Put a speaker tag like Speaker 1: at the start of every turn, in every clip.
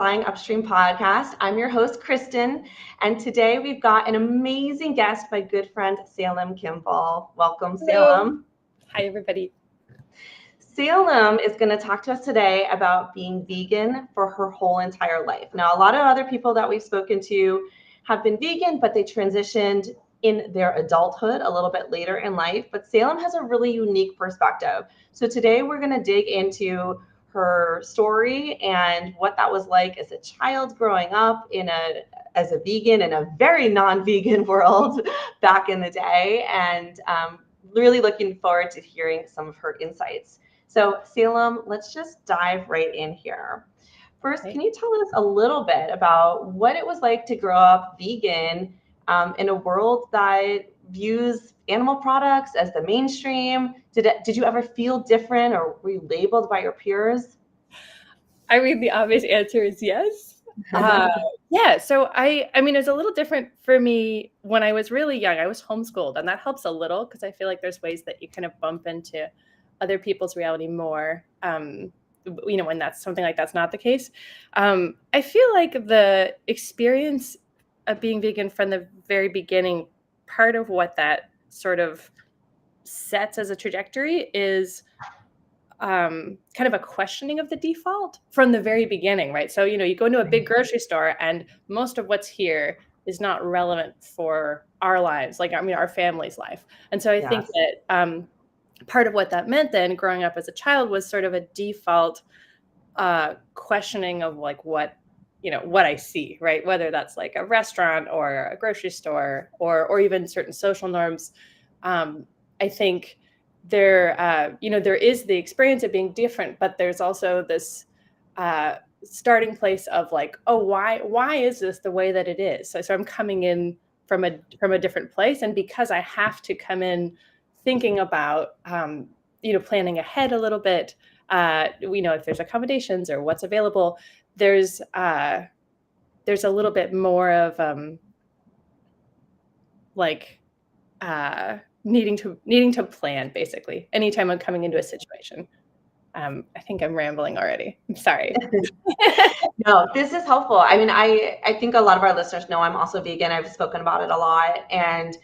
Speaker 1: Flying Upstream podcast. I'm your host, Kristen, and today we've got an amazing guest, my good friend, Salem Kimble. Welcome,
Speaker 2: Hello.
Speaker 1: Salem.
Speaker 2: Hi, everybody.
Speaker 1: Salem is going to talk to us today about being vegan for her whole entire life. Now, a lot of other people that we've spoken to have been vegan, but they transitioned in their adulthood a little bit later in life. But Salem has a really unique perspective. So today we're going to dig into her story and what that was like as a child growing up as a vegan in a very non-vegan world back in the day, and really looking forward to hearing some of her insights. So Salem, let's just dive right in here. First,
Speaker 2: Okay.
Speaker 1: can you tell us a little bit about what it was like to grow up vegan in a world that views animal products as the mainstream? Did you ever feel different, or were you labeled by your peers?
Speaker 2: I mean, the obvious answer is yes. Yeah, so I mean, it's a little different for me when I was really young. I was homeschooled, and that helps a little because I feel like there's ways that you kind of bump into other people's reality more. When that's something like that's not the case. I feel like the experience of being vegan from the very beginning, part of what that sort of sets as a trajectory is kind of a questioning of the default from the very beginning, right? So, you go into a big grocery store and most of what's here is not relevant for our lives, like, I mean, our family's life. And so I think
Speaker 1: Yes.
Speaker 2: that part of what that meant then growing up as a child was sort of a default questioning of like what I see, right? Whether that's like a restaurant or a grocery store or even certain social norms. I think there is the experience of being different, but there's also this starting place of like, oh, why is this the way that it is? So I'm coming in from a different place, and because I have to come in thinking about planning ahead a little bit, if there's accommodations or what's available, there's a little bit more of like needing to plan, basically, anytime I'm coming into a situation. I think I'm rambling already. I'm sorry.
Speaker 1: No, this is helpful. I mean, I think a lot of our listeners know I'm also vegan. I've spoken about it a lot. And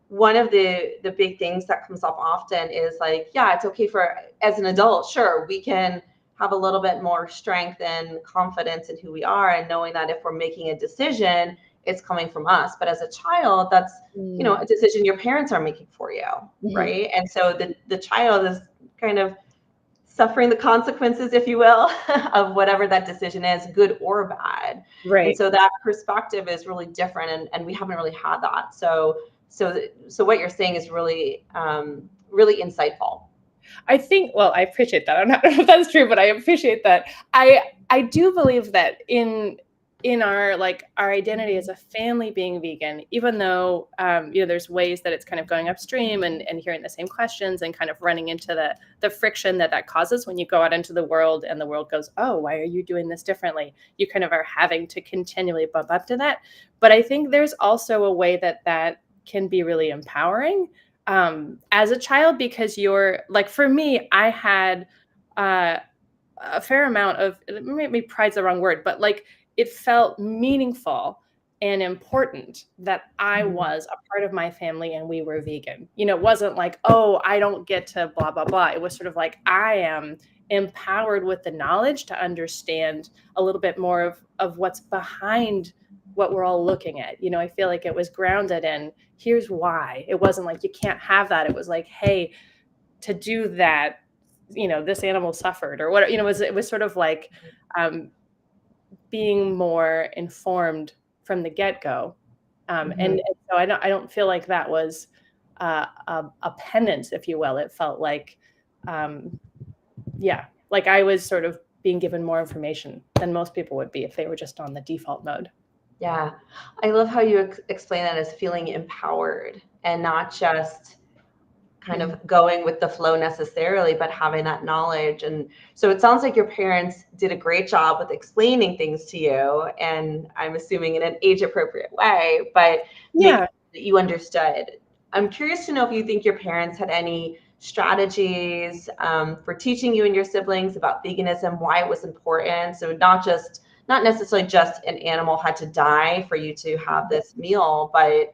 Speaker 1: one of the big things that comes up often is like, yeah, it's okay for, as an adult, sure, we can have a little bit more strength and confidence in who we are, and knowing that if we're making a decision, it's coming from us. But as a child, that's, a decision your parents are making for you,
Speaker 2: Mhm.
Speaker 1: right? And so the child is kind of suffering the consequences, if you will, of whatever that decision is, good or bad. And
Speaker 2: Right.
Speaker 1: so that perspective is really different, and we haven't really had that. So what you're saying is really, really insightful.
Speaker 2: Well, I appreciate that. I'm not sure if that's true, but I appreciate that. I do believe that in our identity as a family being vegan, even though there's ways that it's kind of going upstream and hearing the same questions and kind of running into the friction that causes when you go out into the world and the world goes, oh, why are you doing this differently? You kind of are having to continually bump up to that. But I think there's also a way that can be really empowering as a child, because you're like, for me, I had a fair amount of, maybe pride's the wrong word, but like it felt meaningful and important that I
Speaker 1: Mhm.
Speaker 2: was a part of my family and we were vegan. It wasn't like, oh, I don't get to blah, blah, blah. It was sort of like, I am empowered with the knowledge to understand a little bit more of what's behind what we're all looking at. I feel like it was grounded in, here's why. It wasn't like, you can't have that. It was like, hey, to do that, this animal suffered or what, it was sort of like being more informed from the get-go. And so I don't feel like that was a penance, if you will. It felt like, yeah, like I was sort of being given more information than most people would be if they were just on the default mode.
Speaker 1: Yeah, I love how you explain that as feeling empowered and not just kind
Speaker 2: Mhm.
Speaker 1: of going with the flow necessarily, but having that knowledge. And so it sounds like your parents did a great job with explaining things to you, and I'm assuming in an age appropriate way, but making
Speaker 2: Yeah.
Speaker 1: sure that you understood. I'm curious to know if you think your parents had any strategies for teaching you and your siblings about veganism, why it was important. So not just not necessarily just an animal had to die for you to have this meal, but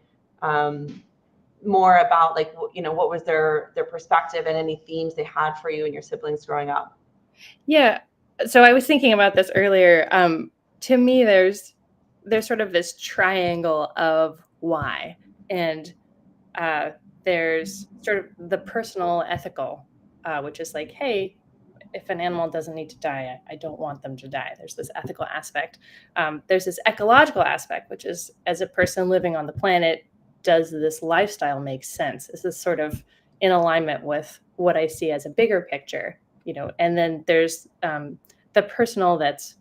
Speaker 1: more about like, what was their perspective and any themes they had for you and your siblings growing up.
Speaker 2: Yeah. So I was thinking about this earlier. To me, there's sort of this triangle of why, and there's sort of the personal ethical, which is like, hey, if an animal doesn't need to die, I don't want them to die. There's this ethical aspect. There's this ecological aspect, which is, as a person living on the planet, does this lifestyle make sense? Is this sort of in alignment with what I see as a bigger picture? And then there's the personal, that's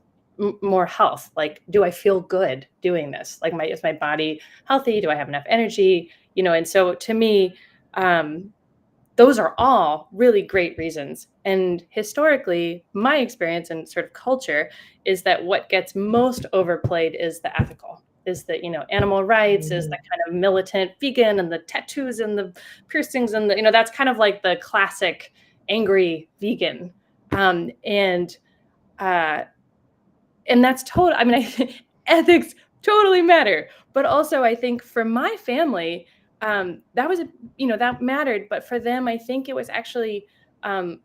Speaker 2: more health. Like, do I feel good doing this? Like, is my body healthy? Do I have enough energy? And so to me, those are all really great reasons. And historically, my experience and sort of culture is that what gets most overplayed is the ethical, is that, animal rights, is the kind of militant vegan, and the tattoos and the piercings and that's kind of like the classic angry vegan. And that's total. I mean, ethics totally matter. But also, I think for my family, that was, that mattered. But for them, I think it was actually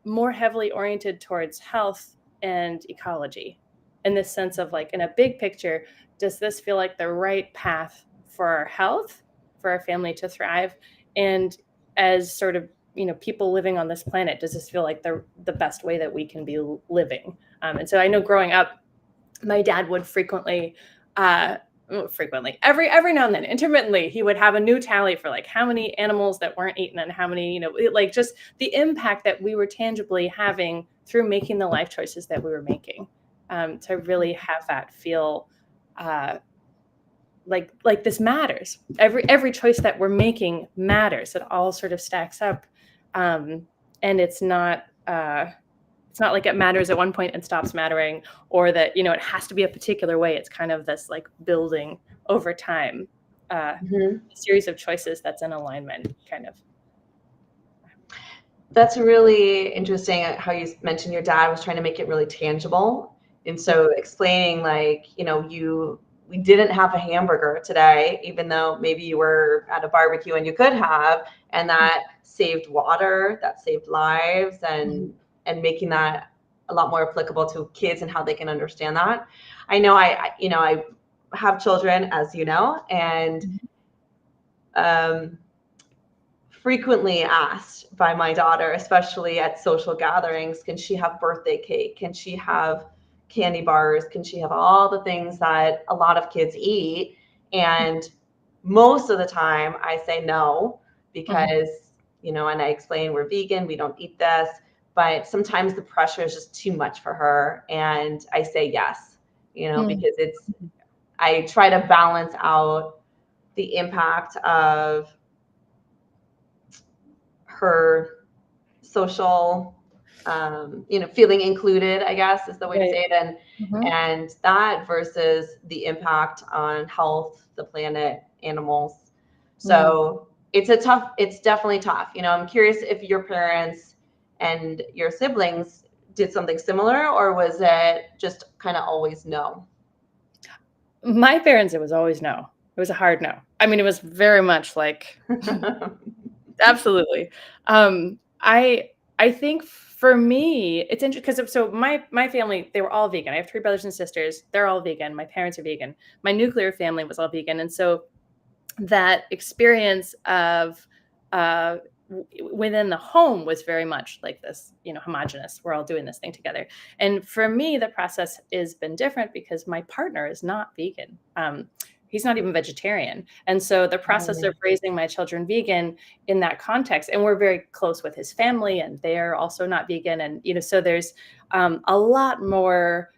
Speaker 2: more heavily oriented towards health and ecology, in the sense of like, in a big picture, does this feel like the right path for our health, for our family to thrive? And as sort of, people living on this planet, does this feel like the best way that we can be living? And so I know growing up, my dad would frequently, every now and then, intermittently, he would have a new tally for like how many animals that weren't eaten and how many, like just the impact that we were tangibly having through making the life choices that we were making, to really have that feel like this matters. Every choice that we're making matters. It all sort of stacks up, and it's not like it matters at one point and stops mattering, or that, it has to be a particular way. It's kind of this like building over time, a series of choices that's in alignment, kind of.
Speaker 1: That's really interesting how you mentioned your dad was trying to make it really tangible. And so explaining like, we didn't have a hamburger today, even though maybe you were at a barbecue and you could have, and that saved water, that saved lives, and making that a lot more applicable to kids and how they can understand that. I know I have children, as you know, and frequently asked by my daughter, especially at social gatherings, can she have birthday cake? Can she have candy bars? Can she have all the things that a lot of kids eat? And most of the time I say no, because, and I explain we're vegan, we don't eat this, but sometimes the pressure is just too much for her. And I say yes, because I try to balance out the impact of her social, feeling included, I guess is the way to say it. And that versus the impact on health, the planet, animals. So it's definitely tough. I'm curious if your parents and your siblings did something similar, or was it just kind of always no?
Speaker 2: My parents, it was always no. It was a hard no. I mean, it was very much like, absolutely. I think for me, it's interesting because so my family, they were all vegan. I have 3 brothers and sisters. They're all vegan. My parents are vegan. My nuclear family was all vegan. And so that experience of within the home was very much like this, homogenous. We're all doing this thing together. And for me, the process has been different because my partner is not vegan. He's not even vegetarian. And so the process of raising my children vegan in that context, and we're very close with his family, and they're also not vegan. And, so there's a lot more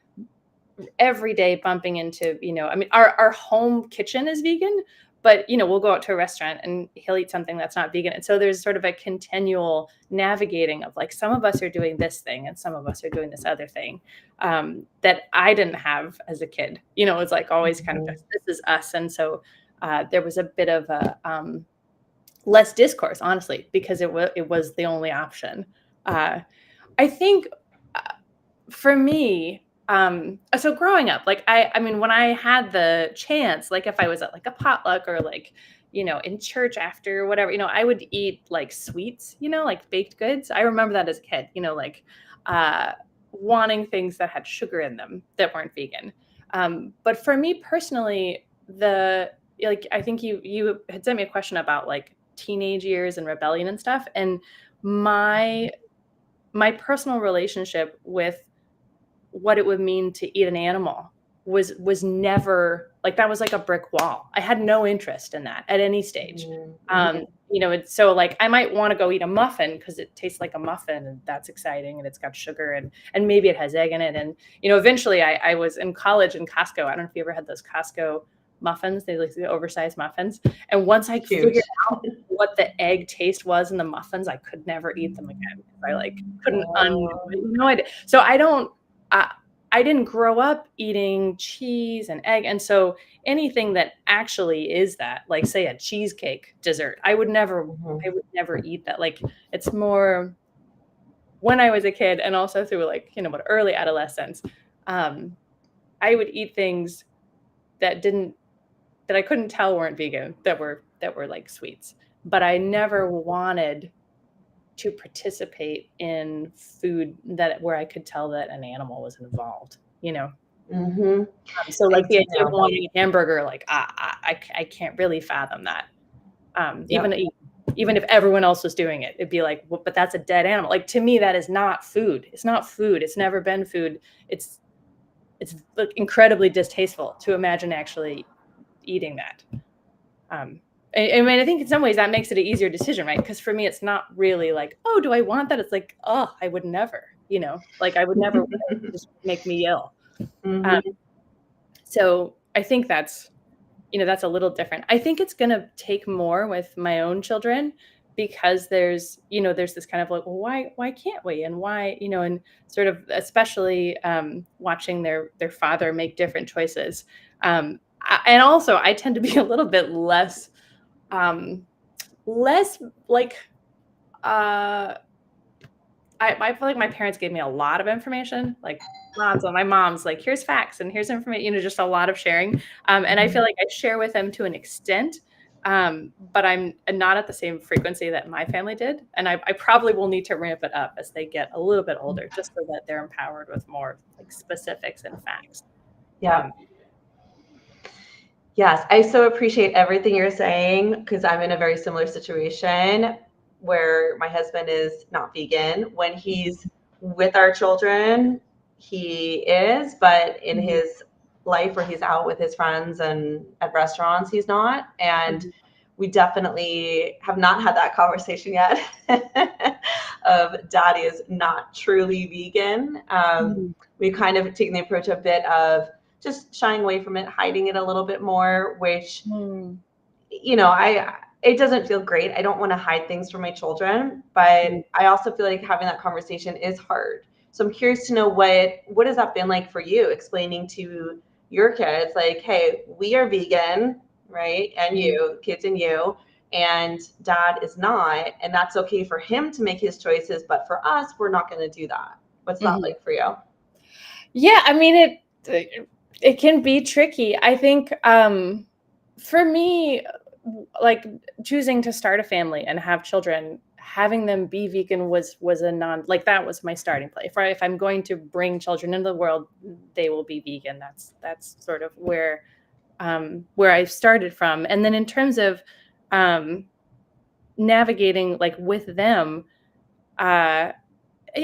Speaker 2: every day bumping into, I mean, our home kitchen is vegan, but, we'll go out to a restaurant and he'll eat something that's not vegan. And so there's sort of a continual navigating of like, some of us are doing this thing and some of us are doing this other thing, that I didn't have as a kid. It's like always kind of, this is us. And so there was a bit of a less discourse, honestly, because it was the only option. I think for me, So growing up, like I mean, when I had the chance, like if I was at like a potluck or like, in church after or whatever, I would eat like sweets, like baked goods. I remember that as a kid, like uh, wanting things that had sugar in them that weren't vegan. But for me personally, I think you had sent me a question about like teenage years and rebellion and stuff, and my my personal relationship with what it would mean to eat an animal was never like that was like a brick wall. I had no interest in that at any stage.
Speaker 1: Mm-hmm.
Speaker 2: So like I might want to go eat a muffin because it tastes like a muffin and that's exciting and it's got sugar and maybe it has egg in it. And eventually I was in college in Costco. I don't know if you ever had those Costco muffins. They like the oversized muffins. And once I
Speaker 1: Huge.
Speaker 2: figured out what the egg taste was in the muffins, I could never eat them again because I like couldn't undo it. So I didn't grow up eating cheese and egg. And so anything that actually is that, like say a cheesecake dessert, I would never eat that. Like it's more when I was a kid and also through like, what early adolescence, I would eat things that that I couldn't tell weren't vegan, that were like sweets. But I never wanted to participate in food where I could tell that an animal was involved,
Speaker 1: Mm-hmm.
Speaker 2: So like the idea of
Speaker 1: know.
Speaker 2: wanting a hamburger, like I can't really fathom that.
Speaker 1: Yep.
Speaker 2: Even if everyone else was doing it, it'd be like, well, but that's a dead animal. Like to me, that is not food. It's not food. It's never been food. It's like incredibly distasteful to imagine actually eating that. I mean, I think in some ways that makes it an easier decision, right? Because for me, it's not really like, oh, do I want that? It's like, oh, I would never, like I would never just make me ill.
Speaker 1: Mm-hmm.
Speaker 2: So I think that's a little different. I think it's going to take more with my own children because there's this kind of like, well, why can't we? And why, and sort of, especially watching their father make different choices. And also I tend to be a little bit less like, I feel like my parents gave me a lot of information, like lots of my mom's like, here's facts and here's information, just a lot of sharing. And I feel like I share with them to an extent, but I'm not at the same frequency that my family did. And I probably will need to ramp it up as they get a little bit older, just so that they're empowered with more like specifics and facts.
Speaker 1: Yeah. Yes, I so appreciate everything you're saying because I'm in a very similar situation where my husband is not vegan. When he's with our children, he is, but in his life where he's out with his friends and at restaurants, he's not. And we definitely have not had that conversation yet of daddy is not truly vegan. We've kind of taken the approach a bit of just shying away from it, hiding it a little bit more, which, it doesn't feel great. I don't want to hide things from my children, but I also feel like having that conversation is hard. So I'm curious to know what has that been like for you, explaining to your kids, like, hey, we are vegan, right? And you, kids and you, and dad is not, and that's okay for him to make his choices, but for us, we're not going to do that. What's that like for you?
Speaker 2: Yeah, I mean, it can be tricky. I think for me, like choosing to start a family and have children, having them be vegan was a like that was my starting place. If I'm going to bring children into the world, they will be vegan. That's sort of where I started from. And then in terms of navigating like with them, I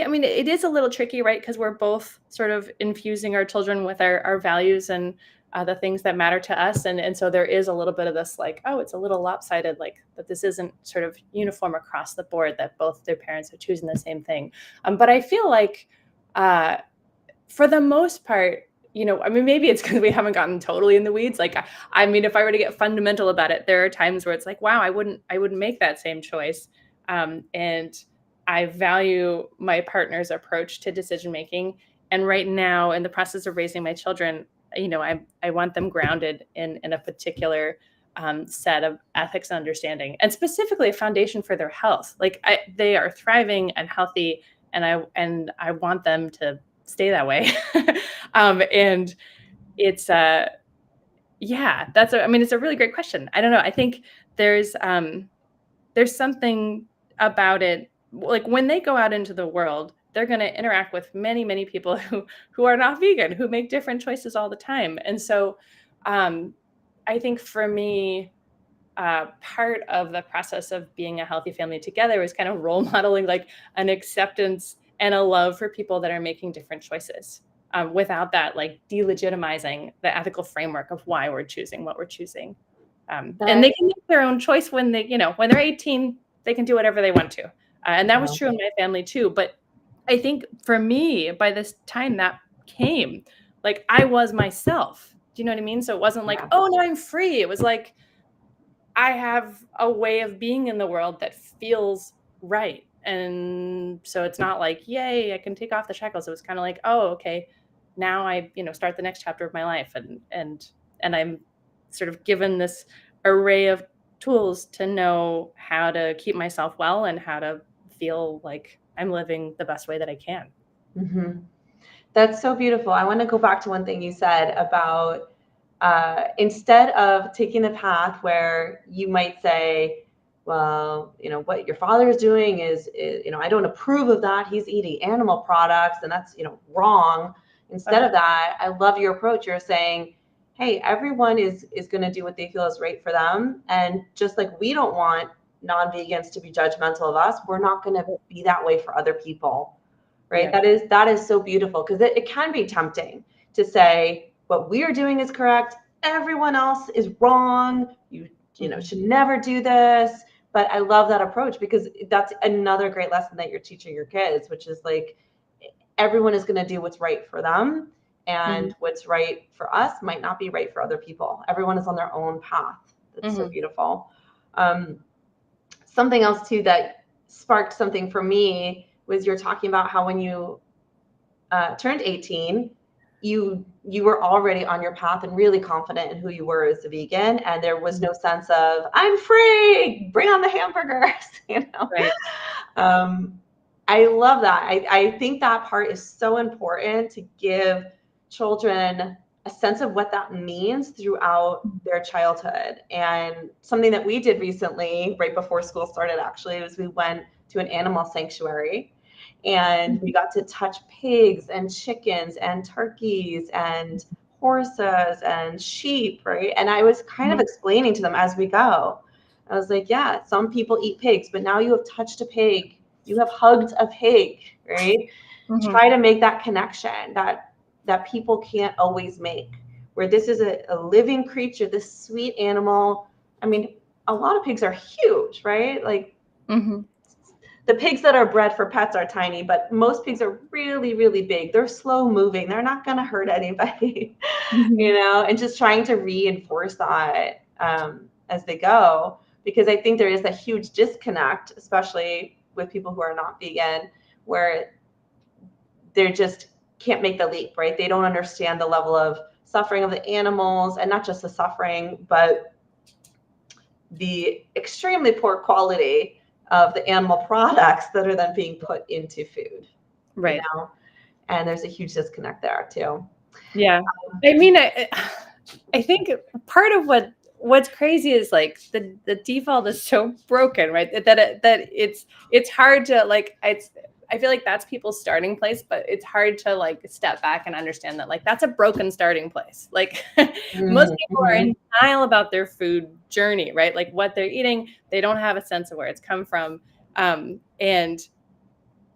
Speaker 2: mean, it is a little tricky, right? Because we're both sort of infusing our children with our values and the things that matter to us. And so there is a little bit of this like, oh, it's a little lopsided, like that this isn't sort of uniform across the board, that both their parents are choosing the same thing. But I feel like for the most part, I mean, maybe it's because we haven't gotten totally in the weeds. Like, I mean, if I were to get fundamental about it, there are times where it's like, wow, I wouldn't make that same choice. And I value my partner's approach to decision making. And right now, in the process of raising my children, I want them grounded in a particular set of ethics and understanding, and specifically a foundation for their health. Like they are thriving and healthy, and I want them to stay that way. And it's yeah, I mean, it's a really great question. I don't know. I think there's something about it. Like when they go out into the world, they're going to interact with many, many people who are not vegan, who make different choices all the time. And so I think for me, part of the process of being a healthy family together was kind of role modeling like an acceptance and a love for people that are making different choices, without that like delegitimizing the ethical framework of why we're choosing what we're choosing. And they can make their own choice when when they're 18, they can do whatever they want to. And that was true in my family too. But I think for me, by this time that came, like I was myself. Do you know what I mean? So it wasn't like, oh, now I'm free. It was like, I have a way of being in the world that feels right. And so it's not like, yay, I can take off the shackles. It was kind of like, oh, okay, now I, start the next chapter of my life. And I'm sort of given this array of tools to know how to keep myself well and how to feel like I'm living the best way that I can.
Speaker 1: Mm-hmm. That's so beautiful. I want to go back to one thing you said about instead of taking the path where you might say, well, what your father is doing is, I don't approve of that. He's eating animal products and that's, wrong. Instead of that, I love your approach. You're saying, hey, everyone is going to do what they feel is right for them. And just like we don't want non-vegans to be judgmental of us, we're not going to be that way for other people. Right. Yeah. That is so beautiful because it can be tempting to say what we are doing is correct. Everyone else is wrong. You should never do this. But I love that approach because that's another great lesson that you're teaching your kids, which is like everyone is going to do what's right for them. And what's right for us might not be right for other people. Everyone is on their own path. That's so beautiful. Something else too that sparked something for me was you're talking about how when you turned 18, you were already on your path and really confident in who you were as a vegan, and there was no sense of I'm free, bring on the hamburgers,
Speaker 2: Right.
Speaker 1: I love that. I think that part is so important to give children a sense of what that means throughout their childhood. And something that we did recently, right before school started, actually, was we went to an animal sanctuary and we got to touch pigs and chickens and turkeys and horses and sheep, right? And I was kind of explaining to them as we go. I was like, yeah, some people eat pigs, but now you have touched a pig, you have hugged a pig, right? Try to make that connection that people can't always make, where this is a living creature, this sweet animal. I mean, a lot of pigs are huge, right? Like the pigs that are bred for pets are tiny, but most pigs are really, really big. They're slow moving. They're not going to hurt anybody, and just trying to reinforce that as they go, because I think there is a huge disconnect, especially with people who are not vegan, where they just can't make the leap, right? They don't understand the level of suffering of the animals, and not just the suffering, but the extremely poor quality of the animal products that are then being put into food.
Speaker 2: Right.
Speaker 1: And there's a huge disconnect there too.
Speaker 2: Yeah. I mean, I think part of what's crazy is like the default is so broken, right? That it's hard to like, I feel like that's people's starting place, but it's hard to like step back and understand that like that's a broken starting place. Like most people are in denial about their food journey, right? Like what they're eating, they don't have a sense of where it's come from. And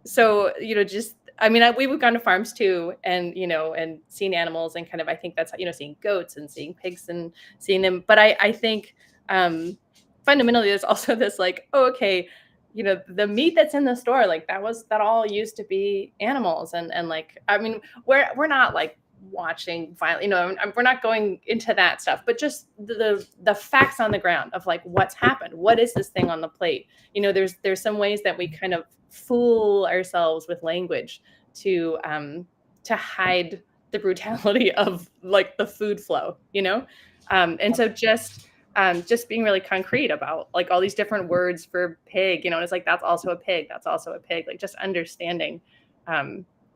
Speaker 2: so, just, I mean, we've gone to farms too, and, and seen animals, and kind of, I think that's, seeing goats and seeing pigs and seeing them. But I think fundamentally, there's also this like, oh, okay, the meat that's in the store, like that all used to be animals. And like, I mean, we're not like watching violent, we're not going into that stuff, but just the facts on the ground of like what's happened. What is this thing on the plate? There's some ways that we kind of fool ourselves with language to hide the brutality of like the food flow, and so just being really concrete about like all these different words for pig, and it's like, that's also a pig, that's also a pig, like just understanding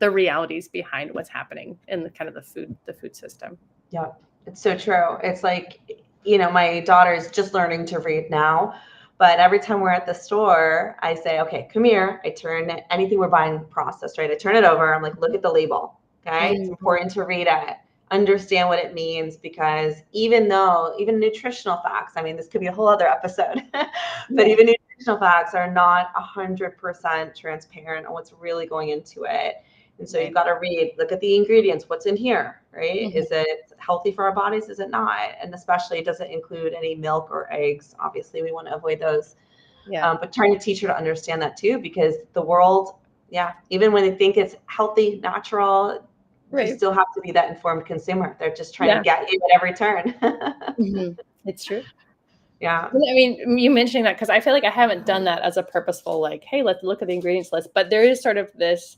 Speaker 2: the realities behind what's happening in the kind of the food system.
Speaker 1: Yeah, it's so true. It's like, my daughter is just learning to read now, but every time we're at the store, I say, okay, come here. I turn anything we're buying processed, right? I turn it over. I'm like, look at the label. Okay. It's important to read it, understand what it means, because even nutritional facts, I mean, this could be a whole other episode, but even nutritional facts are not 100% transparent on what's really going into it. And so you've got to look at the ingredients, what's in here, right? Is it healthy for our bodies? Is it not? And especially, does it include any milk or eggs? Obviously, we want to avoid those. But trying to teach her to understand that too, because the world, even when they think it's healthy, natural, you still have to be that informed consumer. They're just trying to get you at every turn.
Speaker 2: It's true.
Speaker 1: Yeah.
Speaker 2: I mean, you mentioning that, because I feel like I haven't done that as a purposeful, like, hey, let's look at the ingredients list. But there is sort of this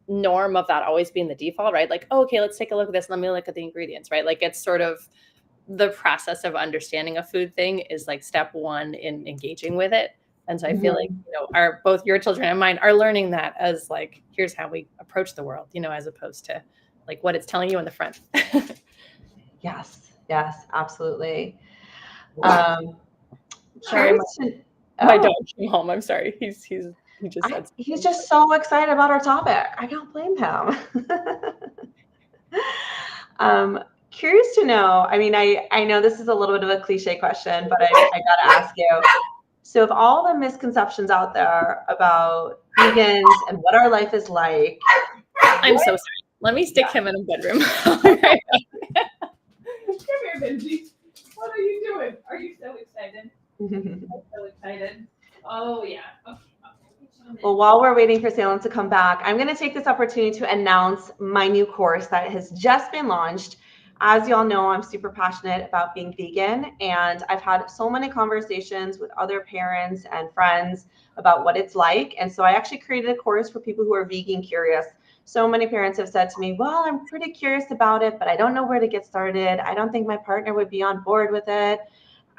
Speaker 2: norm of that always being the default, right? Like, oh, okay, let's take a look at this. Let me look at the ingredients, right? Like, it's sort of the process of understanding a food thing is like step one in engaging with it. And so I feel like, both your children and mine are learning that as like, here's how we approach the world, as opposed to like what it's telling you in the front.
Speaker 1: Yes, absolutely.
Speaker 2: Sorry, my dog came home. I'm sorry. He just said
Speaker 1: he's just so excited about our topic. I don't blame him. Curious to know, I mean, I know this is a little bit of a cliche question, but I gotta ask you. So of all the misconceptions out there about vegans and what our life is like.
Speaker 2: I'm so sorry. Let me stick him in a bedroom. Come here, Benji. What are you doing? Are you so excited? I'm so excited. Oh, yeah. Okay.
Speaker 1: Well, while we're waiting for Salem to come back, I'm going to take this opportunity to announce my new course that has just been launched. As y'all know, I'm super passionate about being vegan, and I've had so many conversations with other parents and friends about what it's like. And so I actually created a course for people who are vegan curious. So many parents have said to me, well, I'm pretty curious about it, but I don't know where to get started. I don't think my partner would be on board with it.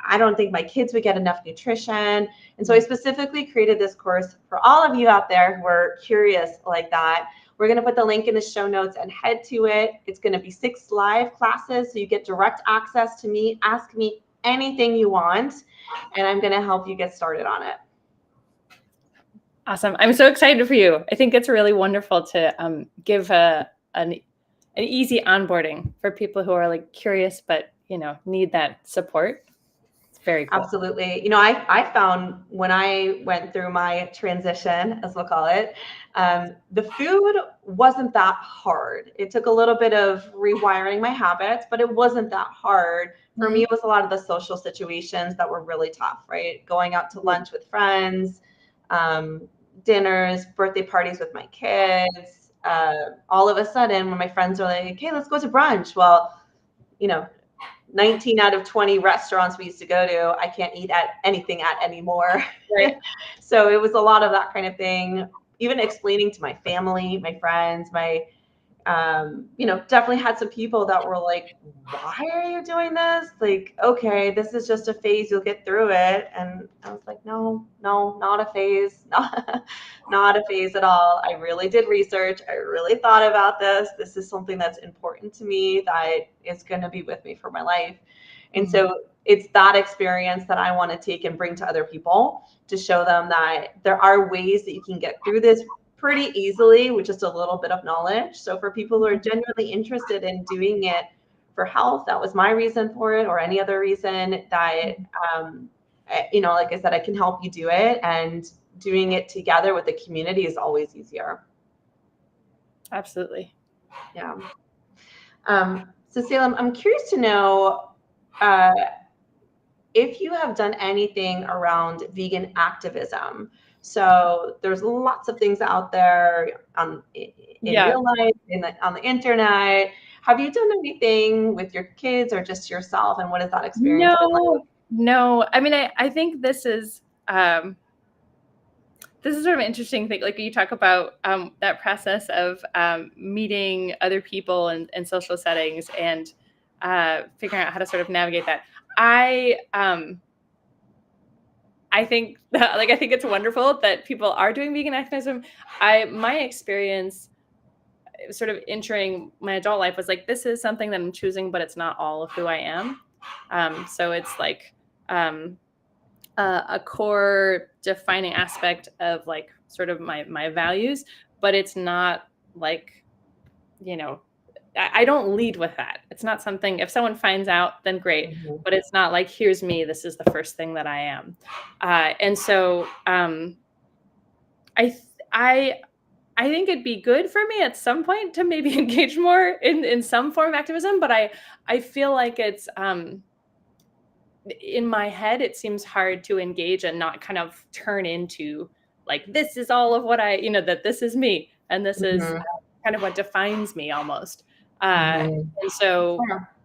Speaker 1: I don't think my kids would get enough nutrition. And so I specifically created this course for all of you out there who are curious like that. We're going to put the link in the show notes and head to it. It's going to be 6 live classes, so you get direct access to me. Ask me anything you want, and I'm going to help you get started on it.
Speaker 2: Awesome. I'm so excited for you. I think it's really wonderful to give an easy onboarding for people who are like curious, but, need that support. Very cool.
Speaker 1: Absolutely. I found when I went through my transition, as we'll call it, the food wasn't that hard. It took a little bit of rewiring my habits, but it wasn't that hard. For me, it was a lot of the social situations that were really tough, right? Going out to lunch with friends, dinners, birthday parties with my kids. All of a sudden, when my friends are like, hey, let's go to brunch. Well, 19 out of 20 restaurants we used to go to, I can't eat at anything at anymore.
Speaker 2: Right.
Speaker 1: So it was a lot of that kind of thing. Even explaining to my family, my friends, definitely had some people that were like, why are you doing this? Like, okay, this is just a phase. You'll get through it. And I was like, no, not a phase. Not a phase at all. I really did research. I really thought about this. This is something that's important to me, that is going to be with me for my life. And so it's that experience that I want to take and bring to other people, to show them that there are ways that you can get through this pretty easily with just a little bit of knowledge. So for people who are genuinely interested in doing it for health, that was my reason for it, or any other reason, that, like I said, I can help you do it, and doing it together with the community is always easier.
Speaker 2: Absolutely.
Speaker 1: Yeah. So Salem, I'm curious to know if you have done anything around vegan activism. So there's lots of things out there in real life, on the internet. Have you done anything with your kids or just yourself? And what has that experience been like?
Speaker 2: No. I mean, I think this is sort of an interesting thing. Like, you talk about that process of meeting other people in social settings and figuring out how to sort of navigate that. I think that, I think it's wonderful that people are doing vegan activism. My experience sort of entering my adult life was like, this is something that I'm choosing, but it's not all of who I am. So it's like a core defining aspect of like sort of my values, but it's not like, you know, I don't lead with that. It's not something, if someone finds out, then great, but it's not like, here's me, this is the first thing that I am. And so I think it'd be good for me at some point to maybe engage more in some form of activism, but I feel like it's in my head, it seems hard to engage and not kind of turn into like, this is all of what that this is me, and this is kind of what defines me almost. And so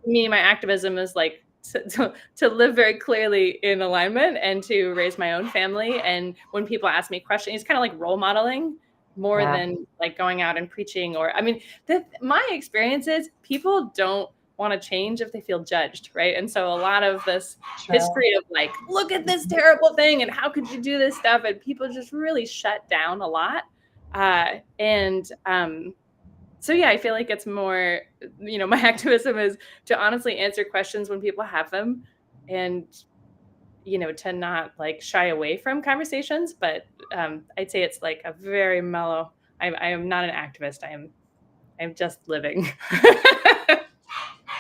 Speaker 2: me, my activism is like to live very clearly in alignment and to raise my own family. And when people ask me questions, it's kind of like role modeling more than like going out and preaching. Or, I mean, my experience is people don't want to change if they feel judged, right? And so a lot of this history of like, look at this terrible thing and how could you do this stuff, and people just really shut down a lot. So yeah, I feel like it's more, my activism is to honestly answer questions when people have them, and to not like shy away from conversations. But I'd say it's like a very mellow. I am not an activist. I'm just living.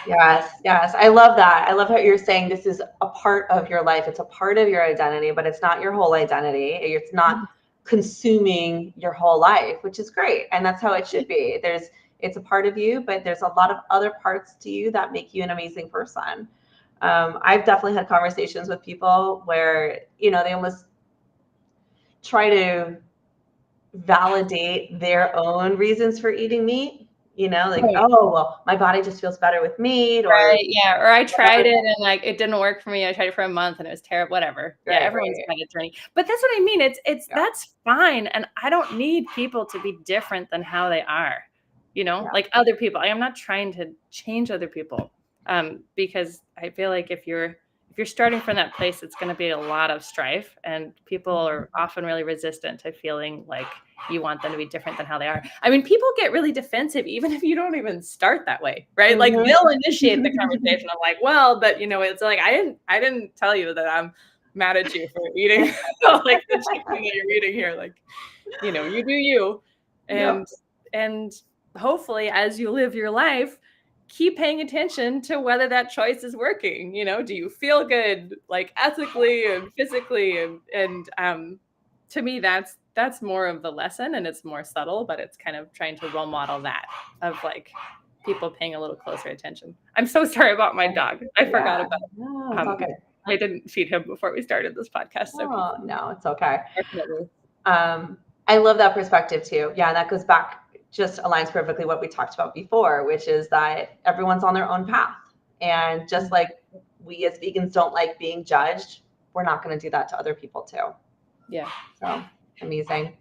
Speaker 1: Yes. I love that. I love how you're saying this is a part of your life. It's a part of your identity, but it's not your whole identity. It's not consuming your whole life, which is great. And that's how it should be. It's a part of you, but there's a lot of other parts to you that make you an amazing person. I've definitely had conversations with people where, they almost try to validate their own reasons for eating meat. Oh, well, my body just feels better with meat, or
Speaker 2: or I tried it and like it didn't work for me. I tried it for a month and it was terrible. Whatever. Everyone's got a journey, but that's what I mean. It's that's fine, and I don't need people to be different than how they are. Like other people. I am not trying to change other people, because I feel like if you're starting from that place, it's going to be a lot of strife, and people are often really resistant to feeling like you want them to be different than how they are. I mean, people get really defensive even if you don't even start that way, right? Like they'll initiate the conversation of like, well, but it's like, I didn't tell you that I'm mad at you for eating like the chicken that you're eating here. Like, you do you. And hopefully as you live your life, keep paying attention to whether that choice is working. Do you feel good, like ethically and physically? And to me, that's more of the lesson, and it's more subtle, but it's kind of trying to role model that of like people paying a little closer attention. I'm so sorry about my dog. I forgot about it.
Speaker 1: No, it's okay.
Speaker 2: I didn't feed him before we started this podcast. So
Speaker 1: no, it's okay. I love that perspective too. Yeah, that goes back, just aligns perfectly what we talked about before, which is that everyone's on their own path. And just like we as vegans don't like being judged, we're not going to do that to other people too.
Speaker 2: Yeah.
Speaker 1: So amazing.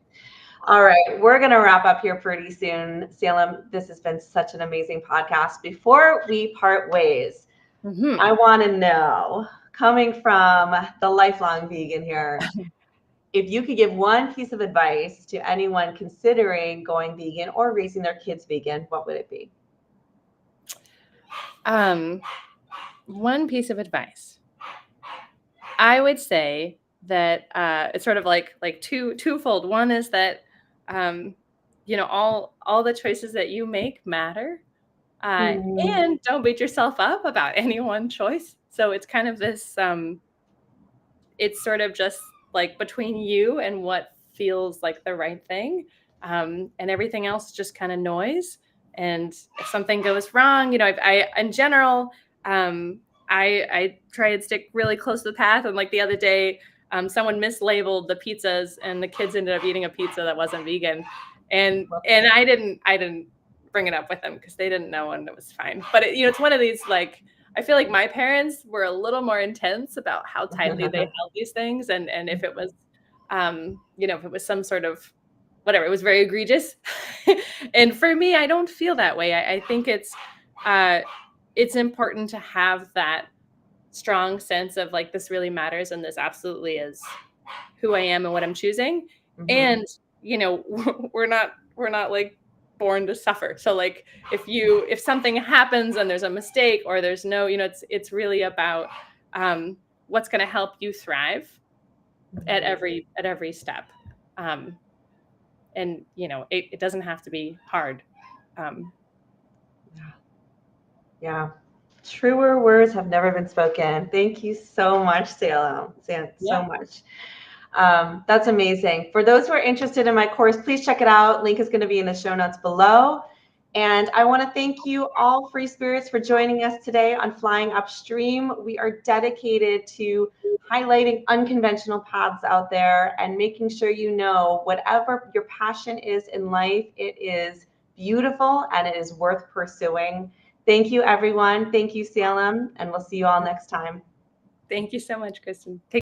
Speaker 1: All right. We're going to wrap up here pretty soon. Salem, this has been such an amazing podcast. Before we part ways, I want to know, coming from the lifelong vegan here, if you could give one piece of advice to anyone considering going vegan or raising their kids vegan, what would it be?
Speaker 2: One piece of advice. I would say that it's sort of like twofold. One is that all the choices that you make matter, and don't beat yourself up about any one choice. So it's kind of this. It's sort of just like between you and what feels like the right thing, and everything else is just kind of noise. And if something goes wrong, I in general, I try and stick really close to the path. And like the other day, someone mislabeled the pizzas, and the kids ended up eating a pizza that wasn't vegan, and I didn't bring it up with them because they didn't know, and it was fine. But it's one of these like. I feel like my parents were a little more intense about how tightly they held these things. And if it was, if it was some sort of whatever, it was very egregious. And for me, I don't feel that way. I think it's important to have that strong sense of like, this really matters, and this absolutely is who I am and what I'm choosing. And, we're not like born to suffer. So like if something happens and there's a mistake or there's no, it's really about what's going to help you thrive at every step. And it doesn't have to be hard.
Speaker 1: Yeah. Truer words have never been spoken. Thank you so much, Salem. So much. That's amazing. For those who are interested in my course, please check it out. Link is going to be in the show notes below. And I want to thank you all, free spirits, for joining us today on Flying Upstream. We are dedicated to highlighting unconventional paths out there and making sure you know whatever your passion is in life, it is beautiful and it is worth pursuing. Thank you, everyone. Thank you, Salem, and we'll see you all next time.
Speaker 2: Thank you so much, Kristen.